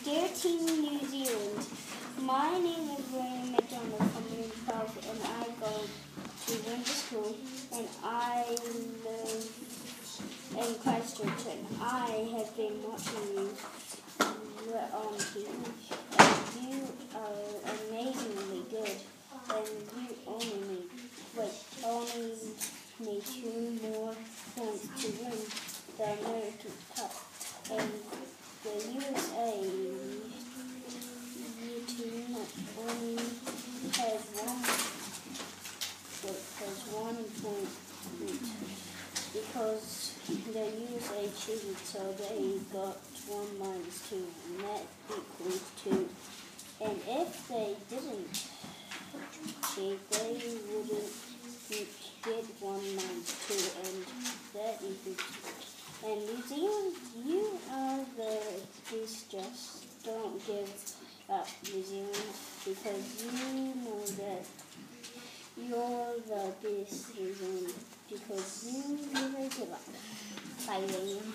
Dear Team New Zealand, my name is William McDonald from Green Park and I go to Windsor School and I live in Christchurch and I have been watching you on TV and you are amazingly good and you only need 2 more points to win the American Cup and the USA team only has 1 point because the USA cheated, so they got 1 minus 2, and that equals 2. And if they didn't cheat, they wouldn't get 1 minus 2, and that equals 2. And New Zealand, you are the best. Just don't give up, New Zealand, because you know that you're the best, New Zealand, because you never give up. Bye, William.